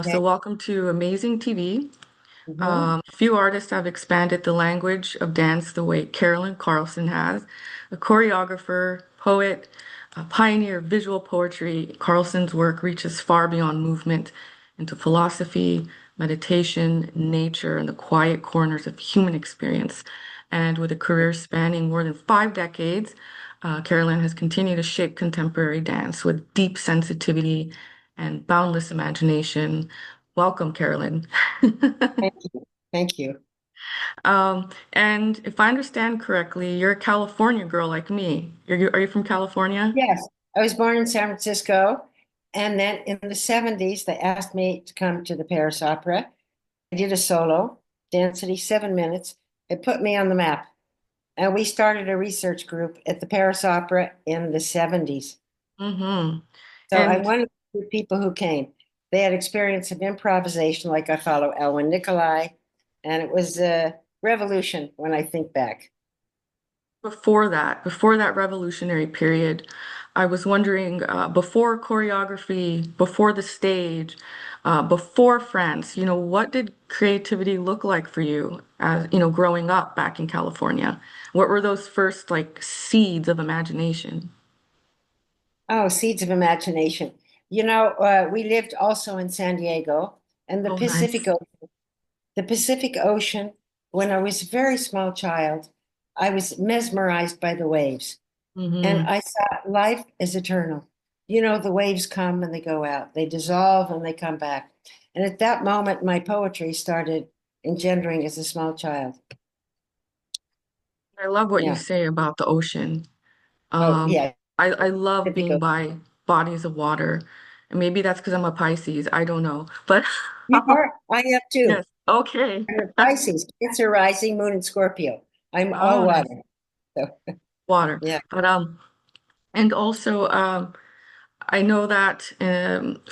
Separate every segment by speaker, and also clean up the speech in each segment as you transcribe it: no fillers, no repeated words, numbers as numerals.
Speaker 1: So
Speaker 2: Okay.
Speaker 1: welcome to Amazing TV.
Speaker 2: Hmm.
Speaker 1: Few artists have expanded the language of dance the way Carolyn Carlson has. A choreographer, poet, a pioneer of visual poetry, Carlson's work reaches far beyond movement into philosophy, meditation, nature, and the quiet corners of human experience. And with a career spanning more than 5 decades, Carolyn has continued to shape contemporary dance with deep sensitivity and boundless imagination. Welcome, Carolyn.
Speaker 2: Thank you. Thank you.
Speaker 1: And if I understand correctly, you're a California girl like me. Are you from California?
Speaker 2: Yes, I was born in San Francisco, and then in the 70s, they asked me to come to the Paris Opera. I did a solo, density, 7 minutes. It put me on the map. And we started a research group at the Paris Opera in the 70s.
Speaker 1: Mm-hmm.
Speaker 2: So
Speaker 1: And
Speaker 2: I'm one of the people who came. They had experience of improvisation, like I follow Elwin Nicolai, and it was a revolution when I think back.
Speaker 1: before that revolutionary period, I was wondering, before choreography, before the stage, before France, what did creativity look like for you as, growing up back in California? What were those first like seeds of imagination?
Speaker 2: Oh, seeds of imagination. We lived also in San Diego and
Speaker 1: Oh, nice.
Speaker 2: The Pacific Ocean. When I was a very small child, I was mesmerized by the waves, and
Speaker 1: Mm-hmm.
Speaker 2: I saw life as eternal. The waves come and they go out, they dissolve and they come back. And at that moment, my poetry started engendering as a small child.
Speaker 1: I love what you
Speaker 2: Yeah.
Speaker 1: say about the ocean.
Speaker 2: Oh,
Speaker 1: Um,
Speaker 2: yeah.
Speaker 1: I love being
Speaker 2: Typical.
Speaker 1: by bodies of water. And maybe that's because I'm a Pisces. I don't know. But
Speaker 2: You are. I am too.
Speaker 1: yes, okay.
Speaker 2: I'm a Pisces, Cancer rising, Moon in Scorpio. I'm all
Speaker 1: Oh, nice.
Speaker 2: water. So,
Speaker 1: Water.
Speaker 2: yeah,
Speaker 1: But and also I know that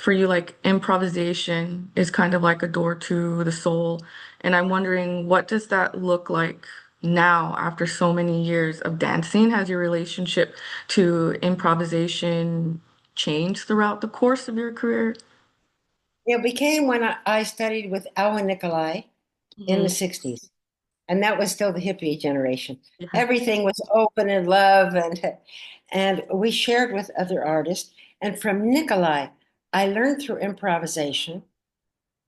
Speaker 1: for you like improvisation is kind of like a door to the soul. And I'm wondering what does that look like now after so many years of dancing? Has your relationship to improvisation changed throughout the course of your career?
Speaker 2: it became when I studied with Alwyn Nicolai in the
Speaker 1: Hmm.
Speaker 2: 60s. And that was still the hippie generation.
Speaker 1: Yes.
Speaker 2: Everything was open and love, and we shared with other artists. And from Nicolai, I learned through improvisation.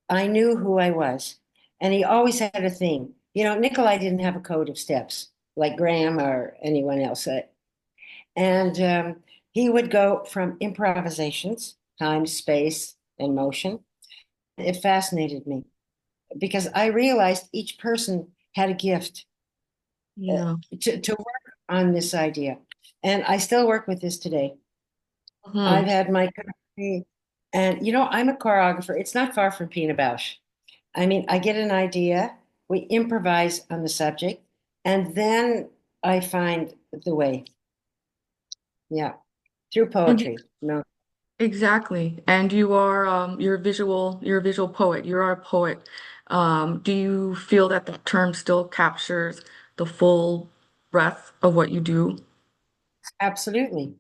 Speaker 2: I knew who I was. And he always had a theme. Nicolai didn't have a code of steps like Graham or anyone else. And he would go from improvisations, time, space, and motion. It fascinated me because I realized each person had a gift uh,
Speaker 1: Yeah.
Speaker 2: to work on this idea. And I still work with this today.
Speaker 1: Hmm.
Speaker 2: I've had my company, and I'm a choreographer. It's not far from Pina Bausch. I mean, I get an idea, we improvise on the subject, and then I find the way. Yeah, through
Speaker 1: And you,
Speaker 2: poetry. No,
Speaker 1: exactly. And you're a visual poet. You are a poet. Do you feel that the term still captures the full breadth of what you do?
Speaker 2: absolutely.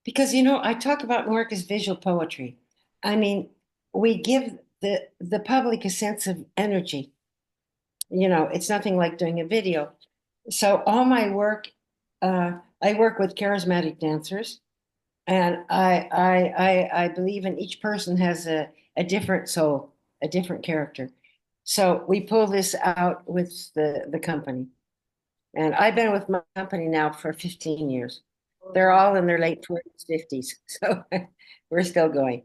Speaker 2: Because I talk about work as visual poetry. I mean, we give the public a sense of energy. It's nothing like doing a video. So all my work, I work with charismatic dancers, and I believe in each person has a different soul, a different character. So we pull this out with the company, and I've been with my company now for 15 years.
Speaker 1: Oh,
Speaker 2: They're
Speaker 1: wow.
Speaker 2: all in their late 40s, 50s, so we're still going.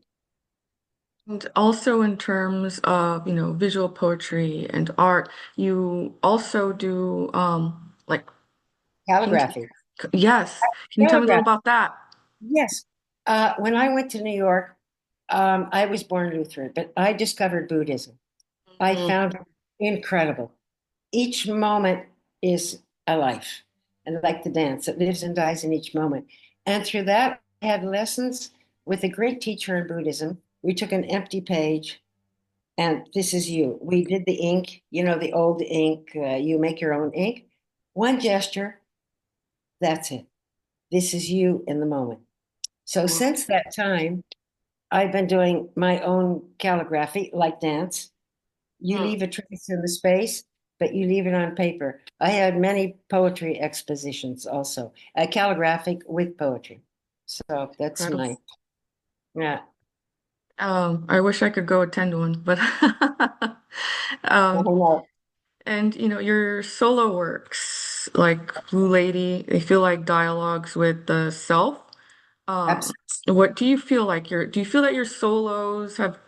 Speaker 1: And also in terms of, visual poetry and art, you also do like can you,
Speaker 2: Calligraphy,
Speaker 1: yes. Can you tell me a little
Speaker 2: calligraphy.
Speaker 1: about that?
Speaker 2: Yes. When I went to New York, I was born Lutheran, but I discovered Buddhism. I
Speaker 1: Mhm.
Speaker 2: found it incredible. Each moment is a life, and like the dance, it lives and dies in each moment. And through that, I had lessons with a great teacher in Buddhism. We took an empty page, and this is you. We did the ink, the old ink, you make your own ink. One gesture, that's it. This is you in the moment. So
Speaker 1: Wow.
Speaker 2: since that time, I've been doing my own calligraphy, like dance. You
Speaker 1: Hmm,
Speaker 2: leave a trace in the space, but you leave it on paper. I had many poetry expositions also, calligraphic with poetry. So that's
Speaker 1: incredible.
Speaker 2: nice. Yeah.
Speaker 1: I wish I could go attend one, but
Speaker 2: I
Speaker 1: um,
Speaker 2: know.
Speaker 1: and your solo works like Blue Lady, they feel like dialogues with the self. Um,
Speaker 2: Absolutely.
Speaker 1: what do you feel like do you feel that your solos have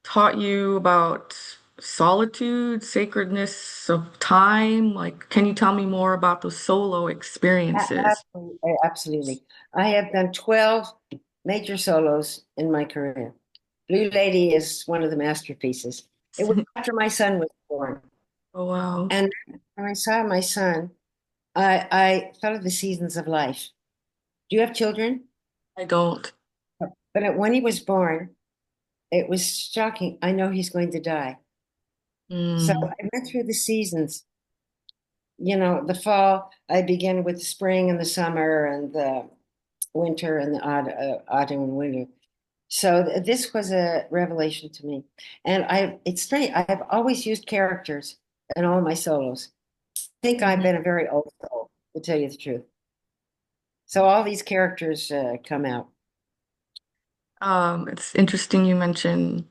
Speaker 1: taught you about solitude, sacredness of time? Like, can you tell me more about those solo experiences?
Speaker 2: Absolutely. Absolutely. I have done 12 major solos in my career. Blue Lady is one of the masterpieces. It was after my son was born.
Speaker 1: Oh, wow.
Speaker 2: And when I saw my son, I thought of the seasons of life. Do you have children?
Speaker 1: I don't.
Speaker 2: When he was born, it was shocking. I know he's going to die. So
Speaker 1: Mm,
Speaker 2: I went through the seasons. The fall, I began with the spring and the summer and the winter and the autumn and winter. So this was a revelation to me. And it's strange. I've always used characters in all my solos. I think I've
Speaker 1: mhm.
Speaker 2: been a very old soul, to tell you the truth. So all these characters come out.
Speaker 1: It's interesting you mention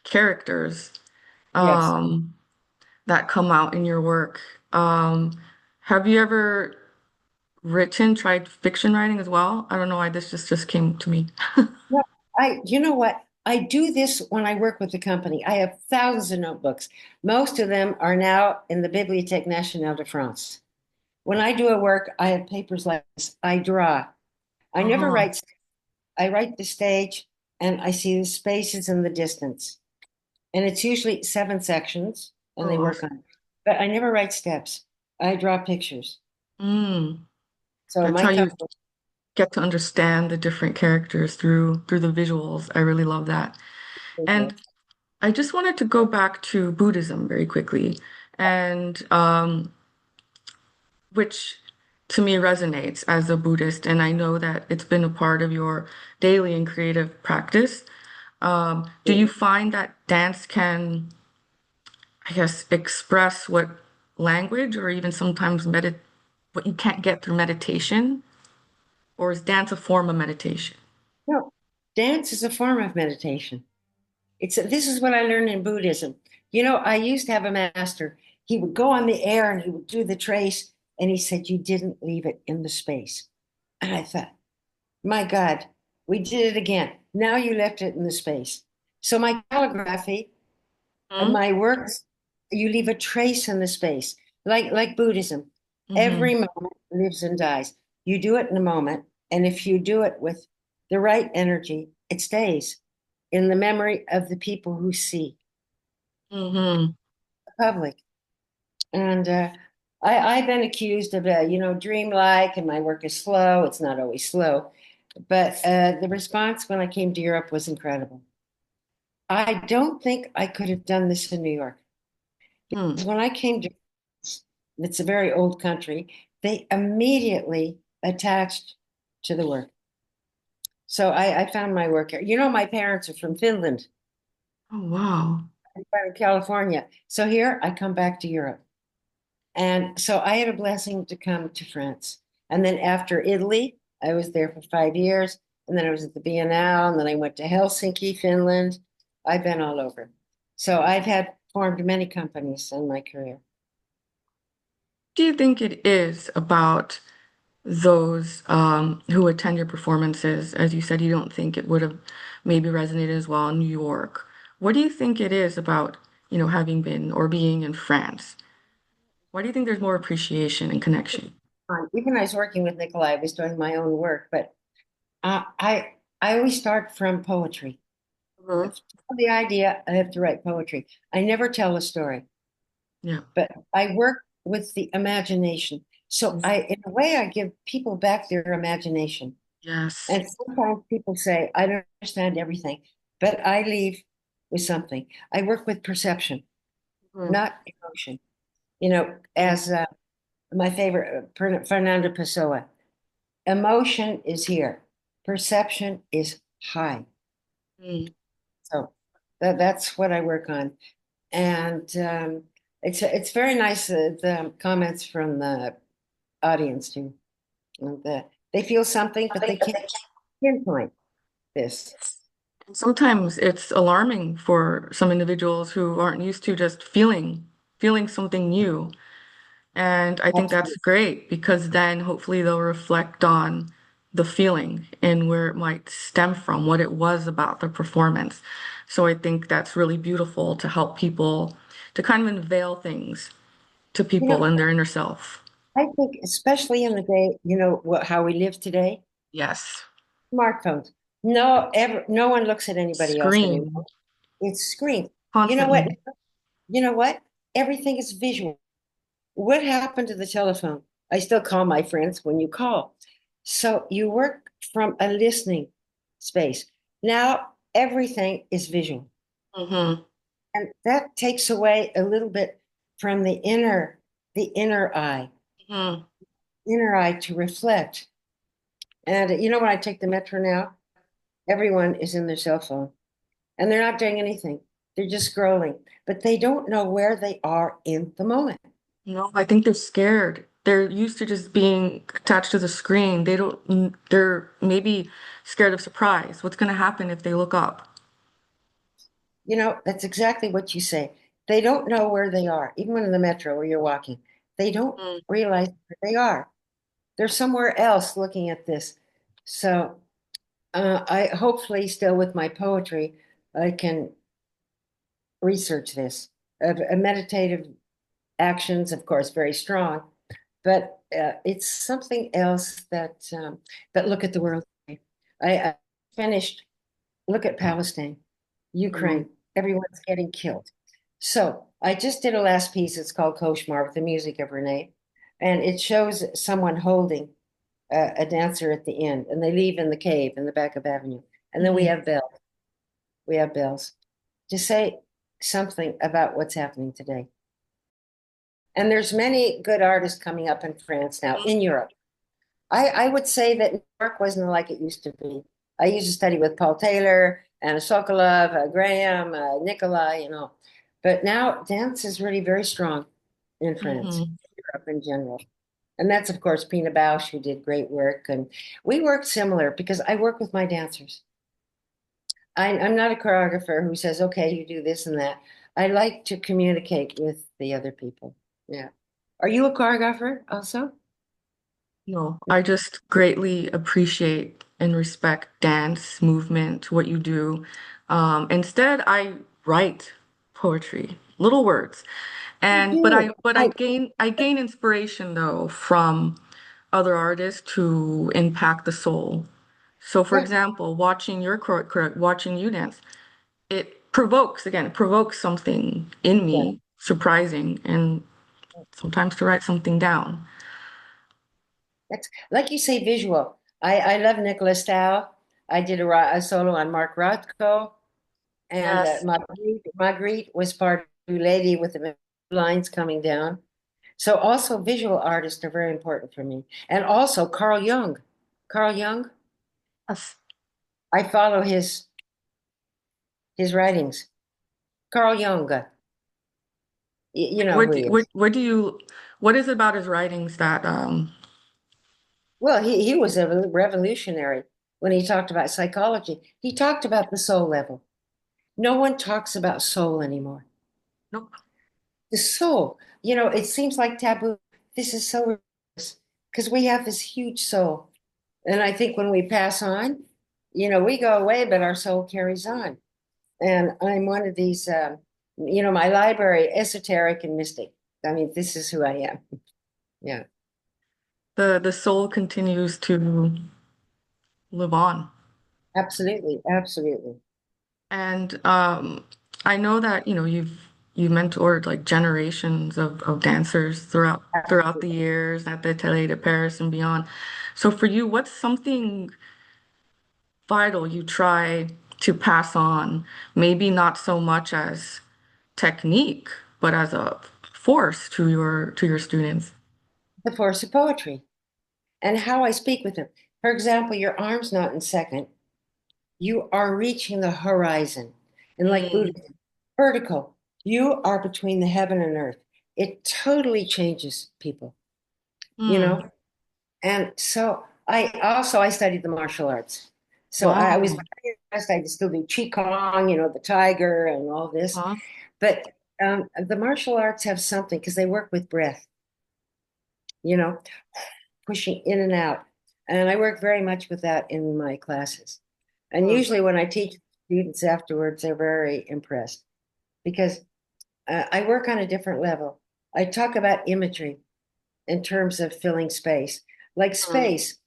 Speaker 1: characters
Speaker 2: Yes.
Speaker 1: um, that come out in your work. Um, have you ever tried fiction writing as well? I don't know why this just came to me.
Speaker 2: Yeah, you know what? I do this when I work with the company. I have thousands of notebooks. Most of them are now in the Bibliothèque Nationale de France. When I do a work, I have papers like this. I draw. I never
Speaker 1: Uh-huh.
Speaker 2: write. I write the stage and I see the spaces in the distance. And it's usually 7 sections and
Speaker 1: Oh,
Speaker 2: they work
Speaker 1: awesome.
Speaker 2: on it. But I never write steps. I draw pictures.
Speaker 1: Mm.
Speaker 2: So
Speaker 1: That's
Speaker 2: my
Speaker 1: how you
Speaker 2: company,
Speaker 1: get to understand the different characters through the visuals. I really love that. And I just wanted to go back to Buddhism very quickly, and which to me resonates as a Buddhist, and I know that it's been a part of your daily and creative practice. Do you find that dance can, I guess, express what language or even sometimes what you can't get through meditation? Or is dance a form of meditation?
Speaker 2: no, dance is a form of meditation. This is what I learned in Buddhism. I used to have a master. He would go on the air and he would do the trace, and he said, "You didn't leave it in the space." And I thought, my God, we did it again. Now you left it in the space. So my calligraphy,
Speaker 1: Hmm.
Speaker 2: my works, you leave a trace in the space, like Buddhism.
Speaker 1: Mm-hmm.
Speaker 2: Every moment lives and dies. You do it in a moment, and if you do it with the right energy, it stays in the memory of the people who see
Speaker 1: Mm-hmm.
Speaker 2: the public. And I've been accused of, dreamlike, and my work is slow. It's not always slow, but the response when I came to Europe was incredible. I don't think I could have done this in New York.
Speaker 1: Hmm.
Speaker 2: Because when I came to, it's a very old country, they immediately attached to the work. So I found my work here. My parents are from Finland.
Speaker 1: Oh, wow.
Speaker 2: I'm from California. So here I come back to Europe. And so I had a blessing to come to France. And then after Italy, I was there for 5 years. And then I was at the Biennale. And then I went to Helsinki, Finland. I've been all over. So I've had formed many companies in my career.
Speaker 1: Do you think it is about those who attend your performances? As you said, you don't think it would have maybe resonated as well in New York. What do you think it is about, having been or being in France? Why do you think there's more appreciation and connection?
Speaker 2: Even I was working with Nikolai, I was doing my own work, but I always start from poetry.
Speaker 1: Mhm.
Speaker 2: If the idea, I have to write poetry. I never tell a story,
Speaker 1: Yeah.
Speaker 2: but I work with the imagination. So in a way, I give people back their imagination.
Speaker 1: Yes.
Speaker 2: And sometimes people say, I don't understand everything, but I leave with something. I work with perception,
Speaker 1: Mhm.
Speaker 2: not emotion. As my favorite, Fernando Pessoa, emotion is here, perception is high.
Speaker 1: Mm.
Speaker 2: So that's what I work on. And it's very nice, the comments from the audience too. And, they feel something, but they can't pinpoint this.
Speaker 1: And sometimes it's alarming for some individuals who aren't used to just feeling something new. And I think
Speaker 2: Absolutely.
Speaker 1: that's great because then hopefully they'll reflect on the feeling and where it might stem from, what it was about the performance. So I think that's really beautiful to help people to kind of unveil things to
Speaker 2: You
Speaker 1: people
Speaker 2: know,
Speaker 1: in their inner self.
Speaker 2: I think especially in the day, how we live today,
Speaker 1: Yes.
Speaker 2: smartphones. No one looks at anybody else anymore.
Speaker 1: Screen
Speaker 2: It's screen. You know what?
Speaker 1: constantly.
Speaker 2: You know what? Everything is visual. What happened to the telephone? I still call my friends when you call. So you work from a listening space. Now everything is visual.
Speaker 1: Hmm.
Speaker 2: And that takes away a little bit from the
Speaker 1: Hmm.
Speaker 2: inner eye to reflect. And when I take the metro now, everyone is in their cell phone and they're not doing anything. They're just scrolling, but they don't know where they are in the moment.
Speaker 1: No, I think they're scared. They're used to just being attached to the screen. They're maybe scared of surprise. What's going to happen if they look up?
Speaker 2: That's exactly what you say. They don't know where they are, even when in the metro where you're walking. They don't
Speaker 1: Mm.
Speaker 2: realize where they are. They're somewhere else looking at this. So I hopefully still with my poetry, I can research this. Meditative actions, of course, very strong, but it's something else that look at the world. I finished. Look at Palestine,
Speaker 1: Mm.
Speaker 2: Ukraine. Everyone's getting killed. So I just did a last piece. It's called Koshmar with the music of Renee, and it shows someone holding a dancer at the end, and they leave in the cave in the back of Avenue, and then we
Speaker 1: Mhm.
Speaker 2: have bells. We have bells to say something about what's happening today. And there's many good artists coming up in France now, in Europe. I would say that New York wasn't like it used to be. I used to study with Paul Taylor, Anna Sokolov, Graham, Nikolai, But now dance is really very strong in France,
Speaker 1: Mhm.
Speaker 2: Europe in general. And that's, of course, Pina Bausch, who did great work. And we work similar because I work with my dancers. I'm not a choreographer who says, okay, you do this and that. I like to communicate with the other people. Yeah. Are you a choreographer also?
Speaker 1: No, I just greatly appreciate and respect dance, movement, what you do. Instead, I write poetry, little words.
Speaker 2: You
Speaker 1: And but
Speaker 2: do.
Speaker 1: I gain inspiration though from other artists to impact the soul. So for
Speaker 2: Yeah.
Speaker 1: example, watching you dance, it provokes something in
Speaker 2: Yeah.
Speaker 1: me, surprising, and sometimes to write something down.
Speaker 2: That's like you say, visual. I love Nicholas Tao. I did a solo on Mark Rothko, and
Speaker 1: Yes.
Speaker 2: Marguerite was part of the lady with the lines coming down. So also visual artists are very important for me. And also Carl Jung. Carl Jung,
Speaker 1: Yes.
Speaker 2: I follow his writings. Carl Jung, you know
Speaker 1: What
Speaker 2: who
Speaker 1: do,
Speaker 2: he
Speaker 1: what
Speaker 2: is.
Speaker 1: what do you what is it about his writings that
Speaker 2: Well, he was a revolutionary when he talked about psychology. He talked about the soul level. No one talks about soul anymore.
Speaker 1: nope.
Speaker 2: The soul, it seems like taboo. This is so because we have this huge soul. And I think when we pass on, we go away, but our soul carries on. And I'm one of these, my library, esoteric and mystic. I mean, this is who I am. Yeah,
Speaker 1: The soul continues to live on.
Speaker 2: absolutely. Absolutely.
Speaker 1: And I know that, you've mentored like generations of dancers throughout the years at the Atelier de Paris and beyond. So for you, what's something vital you try to pass on? Maybe not so much as technique, but as a force to your students.
Speaker 2: The force of poetry and how I speak with them. For example, your arm's not in second. you are reaching the horizon. And like
Speaker 1: Mm,
Speaker 2: Buddhism, vertical, you are between the heaven and earth. It totally changes people, you know?
Speaker 1: mm.
Speaker 2: And so I studied the martial arts. So I was
Speaker 1: Wow.
Speaker 2: very impressed. I could still do Qigong, the tiger and all this.
Speaker 1: Huh?
Speaker 2: But the martial arts have something because they work with breath, you know, pushing in and out. And I work very much with that in my classes. And
Speaker 1: Mm,
Speaker 2: usually when I teach students afterwards, they're very impressed because I work on a different level. I talk about imagery in terms of filling space. Like
Speaker 1: mm.
Speaker 2: space,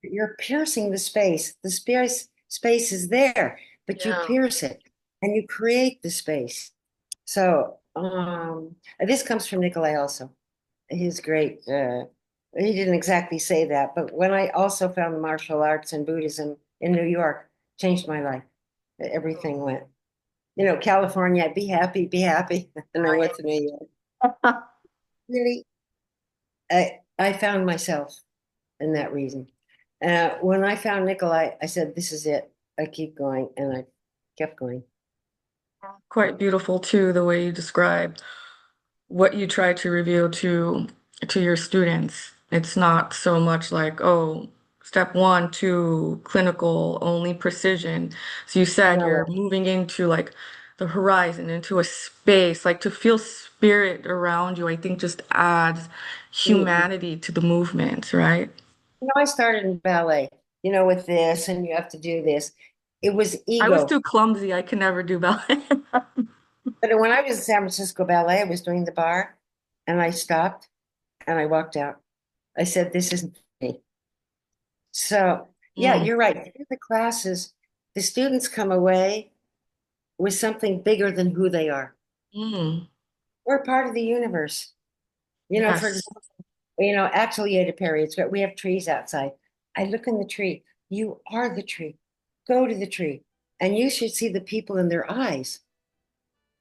Speaker 2: you're piercing the space. The space is there, but you
Speaker 1: Yeah.
Speaker 2: pierce it and you create the space. So this comes from Nikolai also. He's great. He didn't exactly say that, but when I also found the martial arts and Buddhism in New York, changed my life. Everything went. California, be happy, be happy. And I went to New York. Really, I found myself in that reason. When I found Nikolai, I said, "This is it. I keep going," and I kept going.
Speaker 1: Quite beautiful too, the way you describe what you try to reveal to your students. It's not so much like, oh, step one, two, clinical, only precision. So you said you're
Speaker 2: No,
Speaker 1: moving into like the horizon, into a space, like to feel spirit around you, I think just adds
Speaker 2: absolutely.
Speaker 1: humanity to the movement, right?
Speaker 2: I started in ballet. With this, and you have to do this. It was
Speaker 1: I was
Speaker 2: ego.
Speaker 1: too clumsy. I could never do ballet.
Speaker 2: But when I was in San Francisco Ballet, I was doing the bar, and I stopped and I walked out. I said, "This isn't me." So, yeah,
Speaker 1: Mm,
Speaker 2: you're right. Through the classes, the students come away with something bigger than who they are.
Speaker 1: mm,
Speaker 2: We're part of the universe. For
Speaker 1: yes.
Speaker 2: example, Atelier de Paris. We have trees outside. I look in the tree. You are the tree. Go to the tree. And you should see the people in their eyes.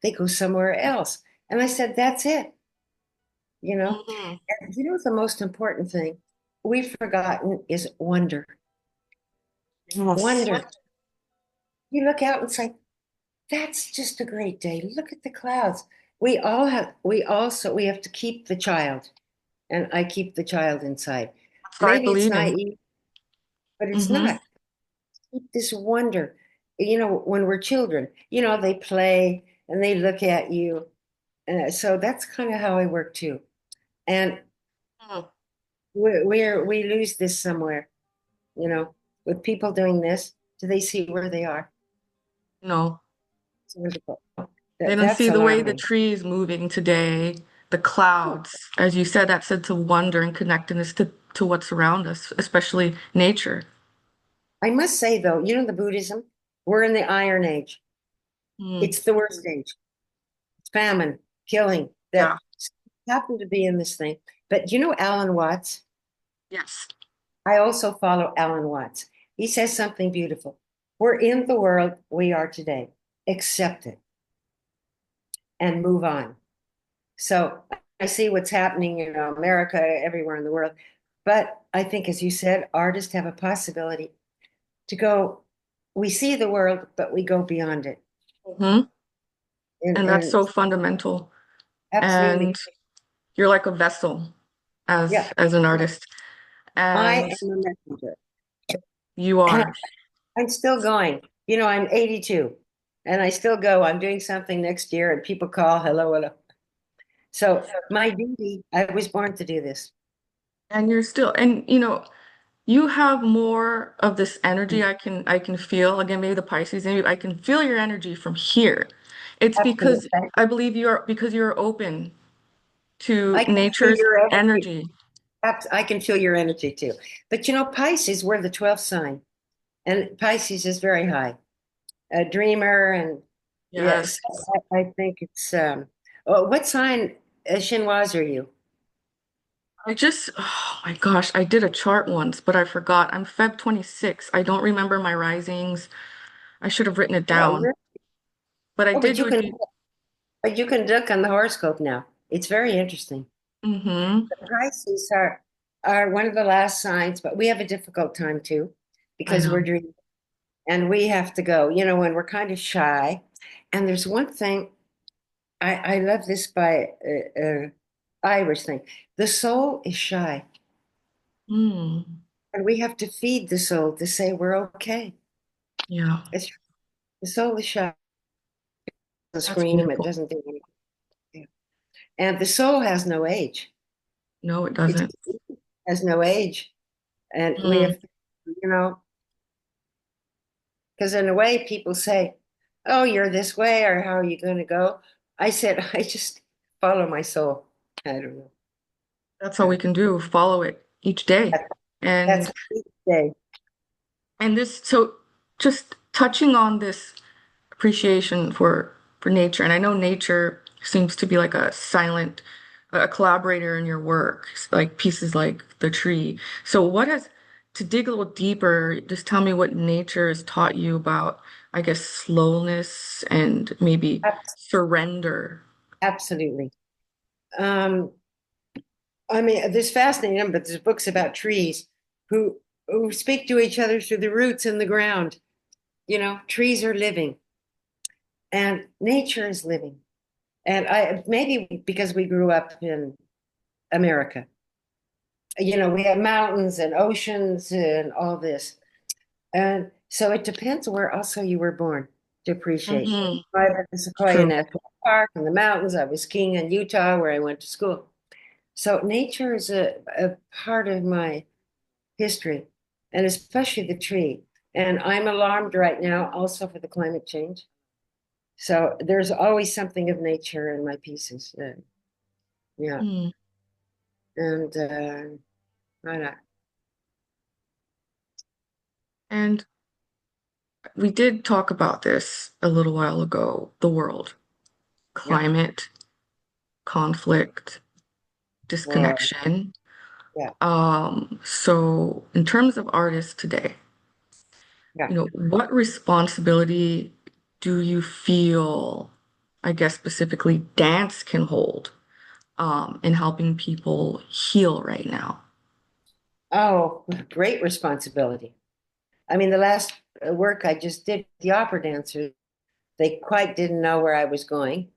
Speaker 2: They go somewhere else. And I said, that's it. You know,
Speaker 1: Mhm.
Speaker 2: and the most important thing we've forgotten is wonder.
Speaker 1: Yes.
Speaker 2: Wonder. You look out and say, that's just a great day. Look at the clouds. We have to keep the child. And I keep the child inside.
Speaker 1: That's what I
Speaker 2: Maybe it's
Speaker 1: believe in.
Speaker 2: naive, but it's
Speaker 1: Hmm.
Speaker 2: not. Keep this wonder. When we're children, they play and they look at you. So that's kind of how I work too. And we lose this somewhere, you know, with people doing this. Do they see where they are?
Speaker 1: No,
Speaker 2: It's wonderful.
Speaker 1: they don't
Speaker 2: That's
Speaker 1: see the way the
Speaker 2: alarming.
Speaker 1: tree is moving today, the clouds. As you said, that sense of wonder and connectedness to what's around us, especially nature.
Speaker 2: I must say though, the Buddhism, we're in the Iron Age.
Speaker 1: Mm,
Speaker 2: It's the worst age. It's famine, killing
Speaker 1: yeah.
Speaker 2: that happened to be in this thing. But Alan Watts?
Speaker 1: Yes.
Speaker 2: I also follow Alan Watts. He says something beautiful. We're in the world we are today. Accept it and move on. So I see what's happening in America, everywhere in the world. But I think, as you said, artists have a possibility to go. We see the world, but we go beyond it.
Speaker 1: Hmm. And that's
Speaker 2: And
Speaker 1: so fundamental.
Speaker 2: absolutely,
Speaker 1: And you're like a vessel
Speaker 2: yeah,
Speaker 1: as an
Speaker 2: right.
Speaker 1: artist.
Speaker 2: I
Speaker 1: And
Speaker 2: am a messenger.
Speaker 1: you are.
Speaker 2: I'm still going. I'm 82 and I still go. I'm doing something next year and people call, hello, hello. So my duty, I was born to do this.
Speaker 1: And you're still, and you have more of this energy I can feel. Again, maybe the Pisces, maybe I can feel your energy from here. It's because
Speaker 2: Absolutely.
Speaker 1: I believe you're open to
Speaker 2: I can feel
Speaker 1: nature's
Speaker 2: your energy.
Speaker 1: energy.
Speaker 2: I can feel your energy too. But Pisces, we're the 12th sign, and Pisces is very high. A dreamer, and
Speaker 1: Yes.
Speaker 2: yes, I think it's. What sign, chinoise, are you?
Speaker 1: Oh my gosh, I did a chart once, but I forgot. I'm Feb 26. I don't remember my risings. I should have written it
Speaker 2: Oh,
Speaker 1: down, but I
Speaker 2: oh,
Speaker 1: did do a deep.
Speaker 2: but you can look on the horoscope now. It's very interesting.
Speaker 1: Mm-hmm.
Speaker 2: The Pisces are one of the last signs, but we have a difficult time too
Speaker 1: I
Speaker 2: because we're
Speaker 1: know.
Speaker 2: dreaming. and we have to go, when we're kind of shy. And there's one thing I love this by Irish thing. The soul is shy,
Speaker 1: Mm,
Speaker 2: and we have to feed the soul to say we're okay.
Speaker 1: yeah,
Speaker 2: It's the soul is shy. It doesn't
Speaker 1: that's
Speaker 2: scream. It
Speaker 1: beautiful.
Speaker 2: doesn't do anything. And the soul has no age.
Speaker 1: No, it
Speaker 2: It
Speaker 1: doesn't.
Speaker 2: has no age, and we
Speaker 1: Mm,
Speaker 2: have, because in a way people say, "Oh, you're this way," or "How are you going to go?" I said, "I just follow my soul." I don't know.
Speaker 1: that's all we can do, follow it each day.
Speaker 2: That- That's
Speaker 1: And
Speaker 2: each day.
Speaker 1: this, so just touching on this appreciation for nature, and I know nature seems to be like a silent a collaborator in your work, like pieces like the tree. So what has to dig a little deeper, just tell me what nature has taught you about, I guess, slowness and maybe
Speaker 2: Ab-
Speaker 1: surrender.
Speaker 2: Absolutely. Um, I mean, there's fascinating, but there's books about trees who speak to each other through the roots in the ground. Trees are living, and nature is living. And I maybe because we grew up in America, we have mountains and oceans and all this. And so it depends where also you were born to appreciate.
Speaker 1: Hmm.
Speaker 2: I went to Sequoia
Speaker 1: True.
Speaker 2: National Park in the mountains. I was skiing in Utah where I went to school. So nature is a part of my history, and especially the tree. And I'm alarmed right now also for the climate change. So there's always something of nature in my pieces. Yeah.
Speaker 1: Mm.
Speaker 2: And I don't.
Speaker 1: And we did talk about this a little while ago, the world,
Speaker 2: Yeah.
Speaker 1: climate, conflict,
Speaker 2: Or,
Speaker 1: disconnection.
Speaker 2: yeah.
Speaker 1: So in terms of artists today,
Speaker 2: Yeah.
Speaker 1: what responsibility do you feel, I guess specifically dance can hold, in helping people heal right now?
Speaker 2: Oh, great responsibility. I mean, the last work I just did, the opera dancers, they quite didn't know where I was going,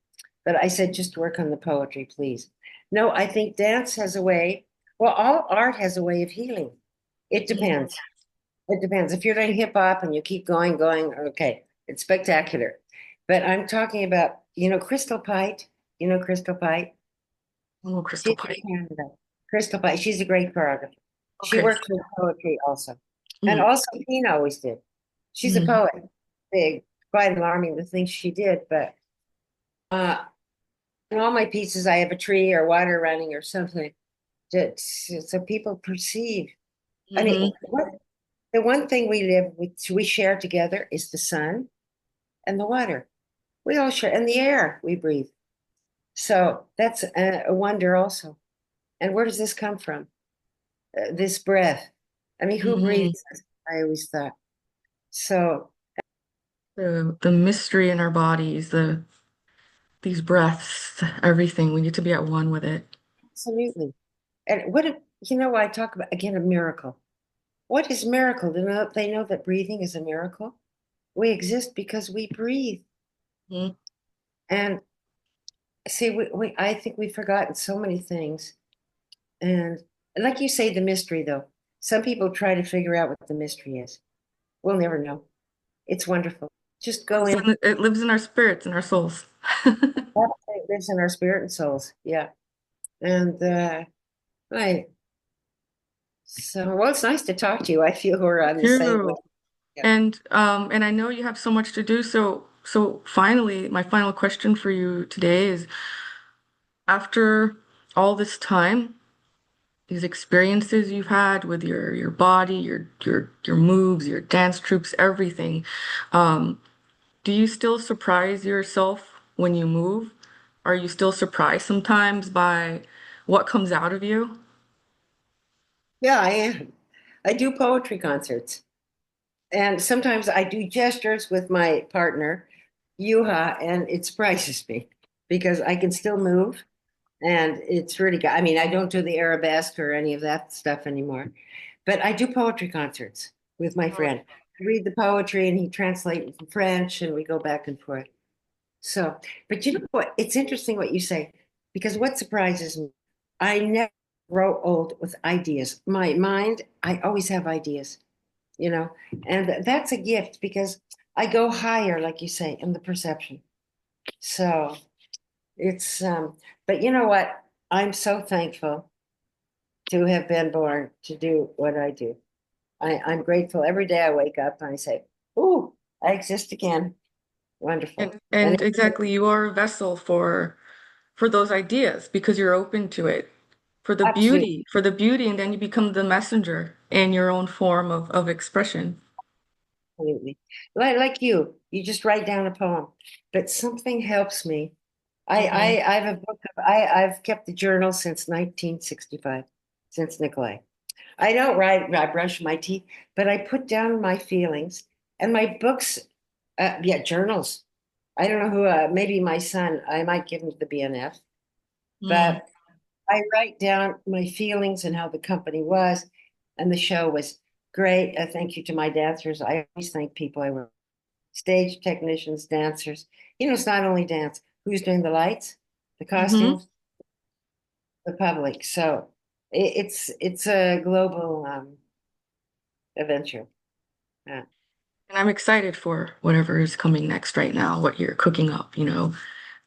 Speaker 2: but I said, just work on the poetry, please. No, I think dance has a way, well, all art has a way of healing. It
Speaker 1: Mhm.
Speaker 2: depends. It depends. If you're doing hip hop and you keep going, okay, it's spectacular. But I'm talking about, Crystal Pite. You know Crystal Pite?
Speaker 1: Oh, Crystal
Speaker 2: She's
Speaker 1: Pite.
Speaker 2: in Canada. Crystal Pite, she's a great choreographer. She
Speaker 1: Okay.
Speaker 2: worked with poetry also. And
Speaker 1: Mm,
Speaker 2: also Tina always did. She's a
Speaker 1: mm,
Speaker 2: poet. Big, quite alarming the things she did, but uh in all my pieces I have a tree or water running or something that so people perceive. I mean,
Speaker 1: hmm.
Speaker 2: the one thing we share together is the sun and the water. We all share, and the air we breathe. So that's a wonder also. And where does this come from? This breath. I mean, who
Speaker 1: Hmm.
Speaker 2: breathes this? I always thought. So
Speaker 1: The mystery in our bodies, these breaths, everything, we need to be at one with it.
Speaker 2: absolutely. And what if, I talk about again a miracle. What is miracle? They know that breathing is a miracle. We exist because we breathe.
Speaker 1: Mhm.
Speaker 2: And see, I think we've forgotten so many things. And like you say, the mystery, though, some people try to figure out what the mystery is. We'll never know. It's wonderful. Just go in.
Speaker 1: It lives in our spirits and our souls.
Speaker 2: It lives in our spirit and souls. Yeah. And right. So, well, it's nice to talk to you. I feel we're on the same way.
Speaker 1: True.
Speaker 2: Yeah.
Speaker 1: And I know you have so much to do. So finally, my final question for you today is, after all this time, these experiences you've had with your body, your moves, your dance troops, everything, um, do you still surprise yourself when you move? Are you still surprised sometimes by what comes out of you?
Speaker 2: Yeah, I am. I do poetry concerts. And sometimes I do gestures with my partner, Yuha, and it surprises me because I can still move. And it's really good. I mean, I don't do the arabesque or any of that stuff anymore, but I do poetry concerts with my friend. read the poetry and he translates from French and we go back and forth. So, but you know what? It's interesting what you say, because what surprises me, I never grow old with ideas. My mind, I always have ideas, you know, and that's a gift because I go higher, like you say, in the perception. So it's, but you know what? I'm so thankful to have been born to do what I do. I'm grateful every day I wake up and I say, "Ooh, I exist again." Wonderful. And
Speaker 1: And exactly, you are a vessel for those ideas because you're open to it,
Speaker 2: absolutely,
Speaker 1: for the beauty, and then you become the messenger in your own form of expression.
Speaker 2: absolutely. Like you just write down a poem, but something helps me.
Speaker 1: Hmm.
Speaker 2: I have a book I've kept the journal since 1965, since Nicolay. I don't write, I brush my teeth, but I put down my feelings and my books, yeah, journals. I don't know who, maybe my son, I might give him the BNF,
Speaker 1: Mm.
Speaker 2: but I write down my feelings and how the company was, and the show was great. Thank you to my dancers. I always thank people I work with. Stage technicians, dancers. You know, it's not only dance. Who's doing the lights, the
Speaker 1: Hmm.
Speaker 2: costumes, the public. So it's a global adventure. Uh,
Speaker 1: And I'm excited for whatever is coming next right now, what you're cooking up, you know.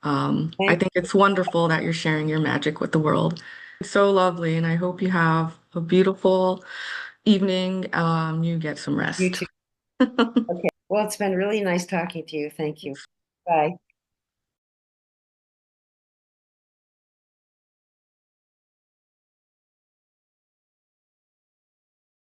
Speaker 1: I
Speaker 2: thank
Speaker 1: think it's wonderful that you're sharing your magic with the world. It's so lovely, and I hope you have a beautiful evening. You get some
Speaker 2: you
Speaker 1: rest.
Speaker 2: too. Okay. Well, it's been really nice talking to you. Thank you. Bye.